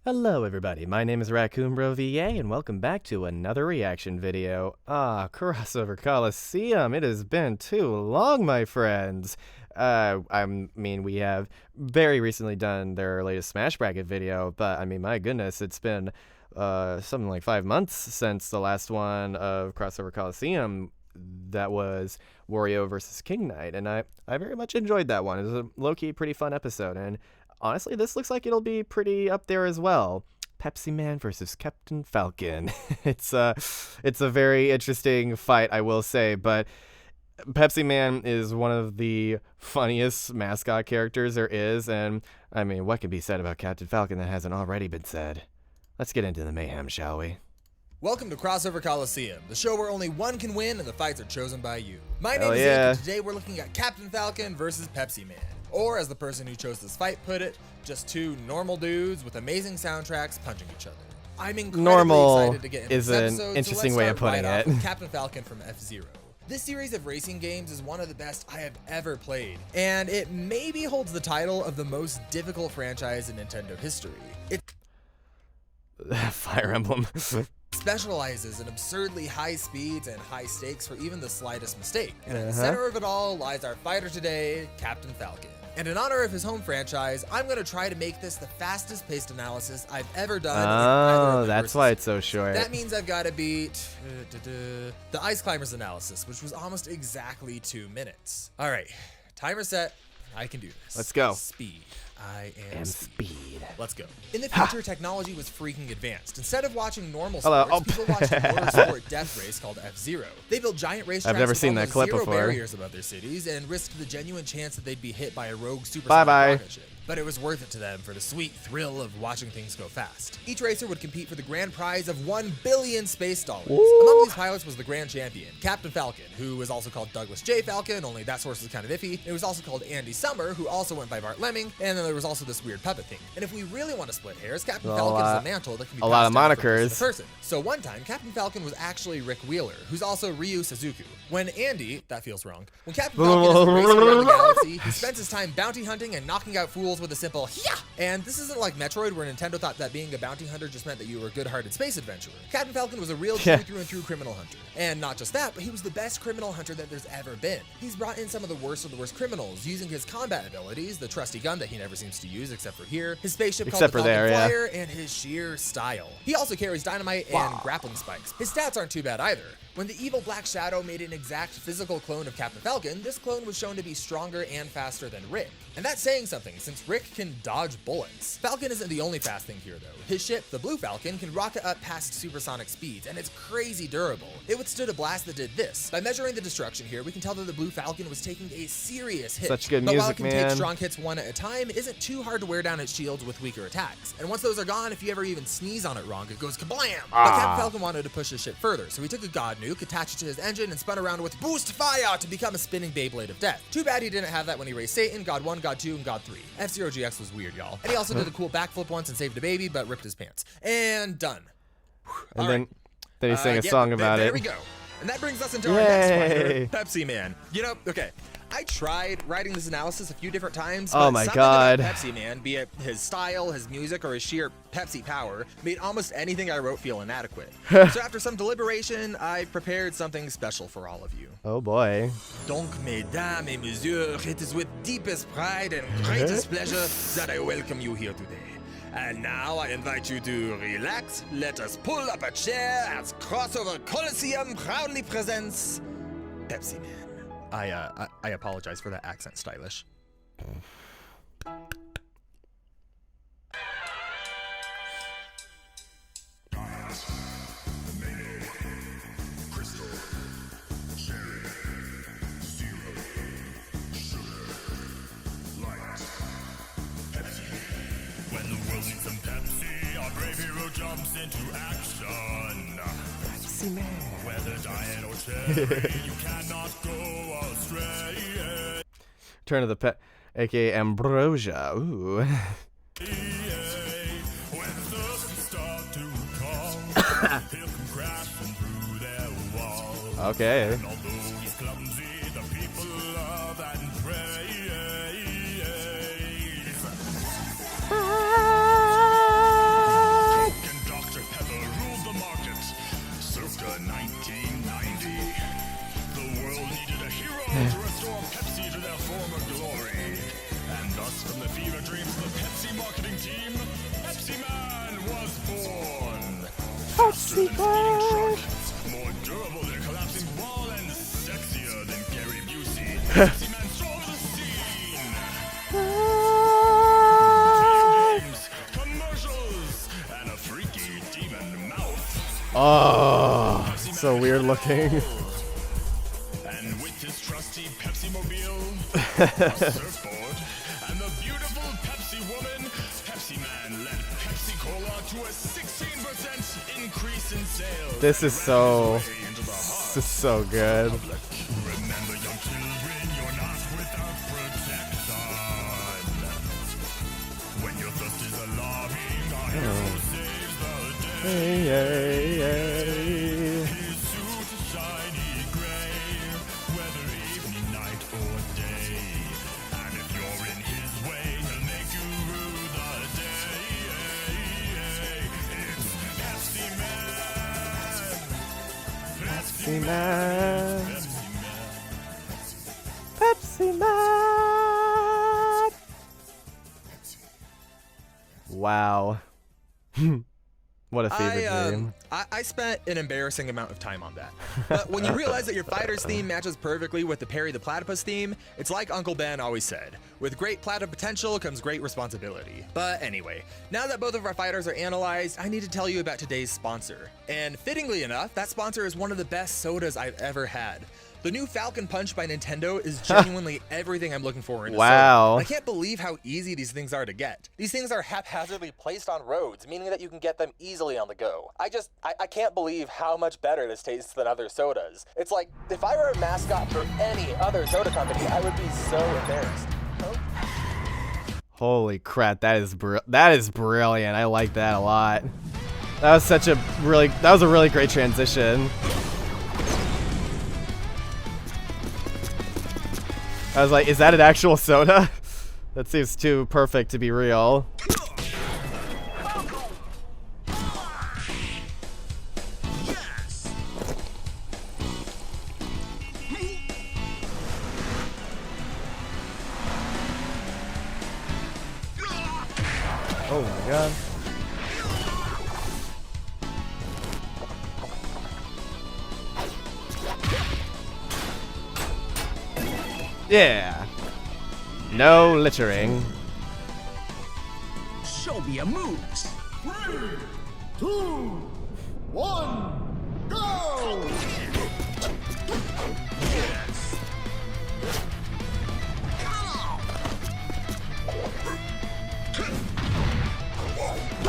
Hello everybody, my name is Raccoon Bro VA and welcome back to another reaction video. Crossover Coliseum, it has been too long, my friends. We have very recently done their latest Smash Bracket video, but I mean, my goodness, it's been something like 5 months since the last one of Crossover Coliseum. That was Wario versus King Knight, and I very much enjoyed that one. It was a low-key pretty fun episode, and honestly, this looks like it'll be pretty up there as well. Pepsi Man versus Captain Falcon. It's a very interesting fight, I will say, but Pepsi Man is one of the funniest mascot characters there is, and I mean, what can be said about Captain Falcon that hasn't already been said? Let's get into the mayhem, shall we? Welcome to Crossover Coliseum, the show where only one can win and the fights are chosen by you. My name is Zeke, and today we're looking at Captain Falcon versus Pepsi Man. Or, as the person who chose this fight put it, just two normal dudes with amazing soundtracks punching each other. I'm incredibly excited to get into this episode, is an interesting way of putting it. With Captain Falcon from F-Zero. This series of racing games is one of the best I have ever played, and it maybe holds the title of the most difficult franchise in Nintendo history. It Fire Emblem. specializes in absurdly high speeds and high stakes for even the slightest mistake. And at the center of it all lies our fighter today, Captain Falcon. And in honor of his home franchise, I'm going to try to make this the fastest paced analysis I've ever done. Oh, that's why it's so short. That means I've got to beat the Ice Climbers analysis, which was almost exactly 2 minutes. All right, timer set. I can do this. Let's go. Speed. I am speed. Let's go. In the future, technology was freaking advanced. Instead of watching normal sports, people watched a water sport death race called F-Zero. They built giant racetracks I've never seen that clip zero before. barriers above their cities and risked the genuine chance that they'd be hit by a rogue supersonic rocket ship. But it was worth it to them for the sweet thrill of watching things go fast. Each racer would compete for the grand prize of 1 billion space dollars. Woo! Among these pilots was the grand champion, Captain Falcon, who was also called Douglas J. Falcon, only that source is kind of iffy. It was also called Andy Summer, who also went by Bart Lemming, and then there was also this weird puppet thing. And if we really want to split hairs, Captain Falcon is a mantle that can be passed down from person to person. So one time, Captain Falcon was actually Rick Wheeler, who's also Ryu Suzuki. When that feels wrong. When Captain Falcon is racing around the galaxy, he spends his time bounty hunting and knocking out fools with a simple "yeah!" And this isn't like Metroid, where Nintendo thought that being a bounty hunter just meant that you were a good-hearted space adventurer. Captain Falcon was a real through and through criminal hunter. And not just that, but he was the best criminal hunter that there's ever been. He's brought in some of the worst criminals, using his combat abilities, the trusty gun that he never seems to use except for here, his spaceship called the Falcon Flyer, and his sheer style. He also carries dynamite and grappling spikes. His stats aren't too bad either. When the evil Black Shadow made an exact physical clone of Captain Falcon, this clone was shown to be stronger and faster than Rick. And that's saying something, since Rick can dodge bullets. Falcon isn't the only fast thing here, though. His ship, the Blue Falcon, can rocket up past supersonic speeds, and it's crazy durable. It withstood a blast that did this. By measuring the destruction here, we can tell that the Blue Falcon was taking a serious hit. Such good but music, while it can man. take strong hits one at a time, it isn't too hard to wear down its shields with weaker attacks. And once those are gone, if you ever even sneeze on it wrong, it goes kablam! But Captain Falcon wanted to push his ship further, so he took a God Nuke, attached it to his engine, and spun around with Boost Fire to become a spinning Beyblade of Death. Too bad he didn't have that when he raced Satan, God 1, God 2, and God 3. F-Zero GX was weird, y'all. And he also did a cool backflip once and saved a baby, but ripped his pants. And done. And then he sang a song about it. There we go. And that brings us into our next fighter, Pepsi Man. You know, okay, I tried writing this analysis a few different times, but something about Pepsi Man, be it his style, his music, or his sheer Pepsi power, made almost anything I wrote feel inadequate. So after some deliberation, I prepared something special for all of you. Oh boy. Donc, mesdames et messieurs, it is with deepest pride and greatest pleasure that I welcome you here today. And now I invite you to relax, let us pull up a chair as Crossover Coliseum proudly presents Pepsi Man. I apologize for that accent, Stylish. When the world needs some Pepsi, our brave hero jumps into action. Pepsi Man. Whether diet or cherry, you cannot go astray. Turn of the pet, aka Ambrosia. Ooh. When thirst start to call, he'll come crashing through their walls. Okay. And although he's clumsy, the people love and praise. faster than speeding truck, more durable than collapsing wall, and sexier than Gary Busey. Pepsi Man stole the scene. Video games, commercials, and a freaky demon mouth. Oh, so weird looking. And with his trusty Pepsi Mobile, a surfboard, and the beautiful Pepsi woman, Pepsi Man led Pepsi Cola to a 16% increase in sales. This is so good. Remember, young children, you're not without protection. When your thirst is alarming, our hero saves the day. Hey, hey, hey. His suit is shiny gray, whether evening, night, or day. And if you're in his way, he'll make you rue the day. It's Pepsi Man. Pepsi Man. Pepsi Man. Pepsi Man. Wow. What a favorite dream. I spent an embarrassing amount of time on that. But when you realize that your fighter's theme matches perfectly with the Perry the Platypus theme, it's like Uncle Ben always said, with great platyp potential comes great responsibility. But anyway, now that both of our fighters are analyzed, I need to tell you about today's sponsor. And fittingly enough, that sponsor is one of the best sodas I've ever had. The new Falcon Punch by Nintendo is genuinely everything I'm looking for in a Wow. soda. I can't believe how easy these things are to get. These things are haphazardly placed on roads, meaning that you can get them easily on the go. I can't believe how much better this tastes than other sodas. It's like, if I were a mascot for any other soda company, I would be so embarrassed. Holy crap, that is brilliant. I like that a lot. That was a really great transition. I was like, is that an actual soda? That seems too perfect to be real. Oh my god. Yeah. No littering. Show me your moves. 3, 2, 1, go! You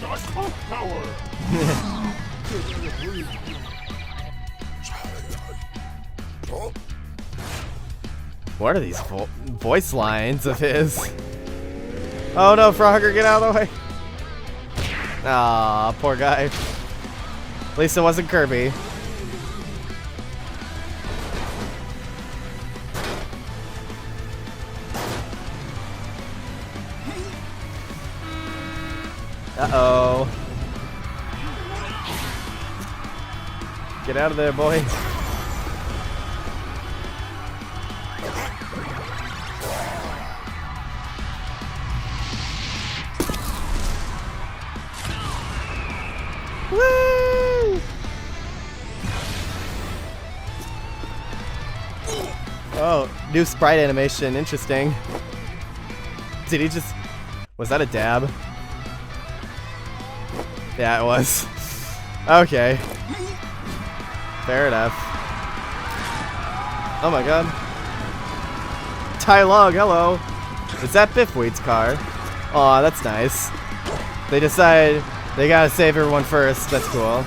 got smoke power. What are these voice lines of his? Oh no, Frogger, get out of the way. Aw, poor guy. At least it wasn't Kirby. Uh-oh. Get out of there, boy. Woo! Oh, new sprite animation. Interesting. Did he just... Was that a dab? Yeah, it was. Okay. Fair enough. Oh my god. Tai Log, hello. Is that Biffweed's car? Aw, that's nice. They decide they gotta save everyone first. That's cool.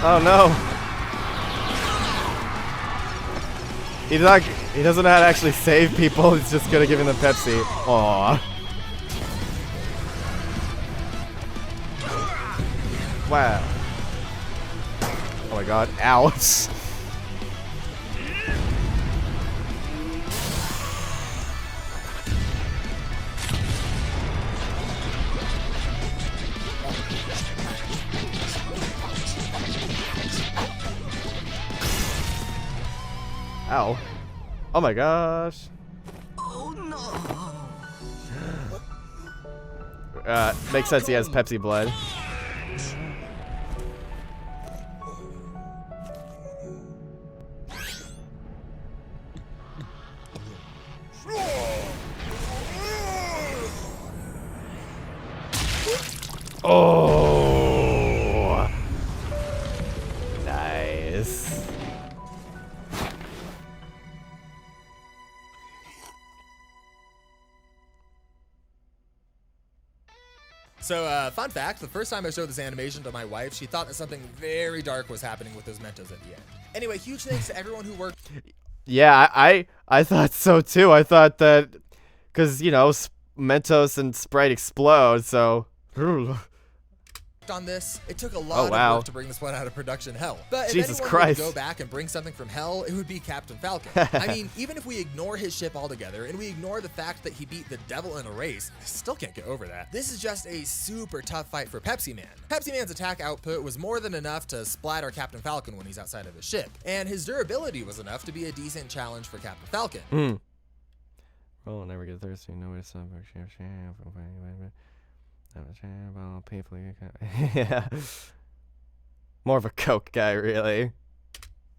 Oh no. He doesn't know how to actually save people. He's just gonna give him the Pepsi. Aww. Wow. Oh my god. Ouch. Ow. Oh my gosh. Oh no. Makes sense he has Pepsi blood. Oh, nice. So, fun fact, the first time I showed this animation to my wife, she thought that something very dark was happening with those Mentos at the end. Anyway, huge thanks to everyone who worked. Yeah, I thought so too. I thought that, because, you know, Mentos and Sprite explode, so. On this. It took a lot of work to bring this one out of production hell. But if Jesus anyone Christ. would go back and bring something from hell, it would be Captain Falcon. I mean, even if we ignore his ship altogether and we ignore the fact that he beat the devil in a race, I still can't get over that. This is just a super tough fight for Pepsi Man. Pepsi Man's attack output was more than enough to splatter Captain Falcon when he's outside of his ship, and his durability was enough to be a decent challenge for Captain Falcon. Roll, never get thirsty. No way to stop. People. Yeah. More of a Coke guy, really.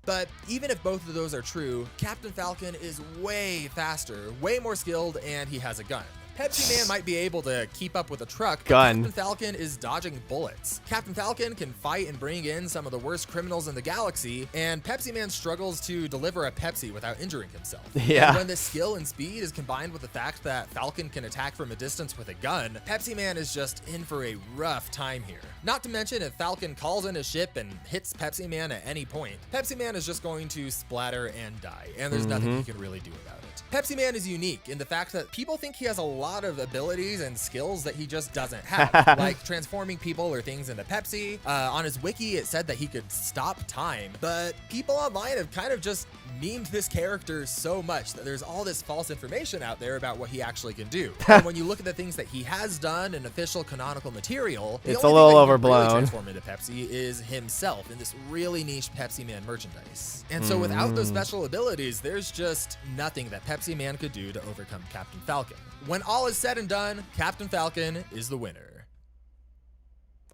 But even if both of those are true, Captain Falcon is way faster, way more skilled, and he has a gun. Pepsi Man might be able to keep up with a truck, but Captain Falcon is dodging bullets. Captain Falcon can fight and bring in some of the worst criminals in the galaxy, and Pepsi Man struggles to deliver a Pepsi without injuring himself. Yeah. And when this skill and speed is combined with the fact that Falcon can attack from a distance with a gun, Pepsi Man is just in for a rough time here. Not to mention, if Falcon calls in his ship and hits Pepsi Man at any point, Pepsi Man is just going to splatter and die, and there's nothing he can really do about it. Pepsi Man is unique in the fact that people think he has a lot of abilities and skills that he just doesn't have, like transforming people or things into Pepsi. On his wiki, it said that he could stop time, but people online have kind of just memed this character so much that there's all this false information out there about what he actually can do. And when you look at the things that he has done in official canonical material, it's the a only little thing that overblown. He can really transform into Pepsi is himself in this really niche Pepsi Man merchandise. And so without those special abilities, there's just nothing that Pepsi Man could do to overcome Captain Falcon. When all is said and done, Captain Falcon is the winner.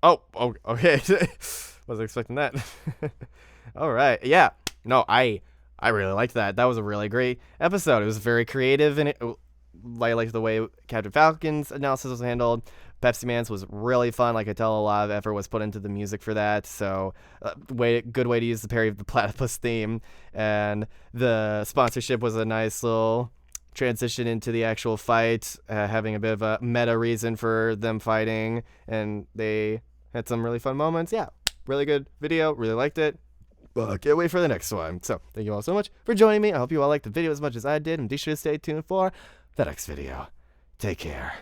Oh, okay. Wasn't expecting that. All right. Yeah. No, I really liked that. That was a really great episode. It was very creative, and I liked the way Captain Falcon's analysis was handled. Pepsi Man's was really fun. Like I tell, a lot of effort was put into the music for that. So, good way to use the Perry of the Platypus theme. And the sponsorship was a nice little transition into the actual fight, having a bit of a meta reason for them fighting, and they had some really fun moments. Yeah, really good video. Really liked it. Can't wait for the next one. So, thank you all so much for joining me. I hope you all liked the video as much as I did, and be sure to stay tuned for the next video. Take care.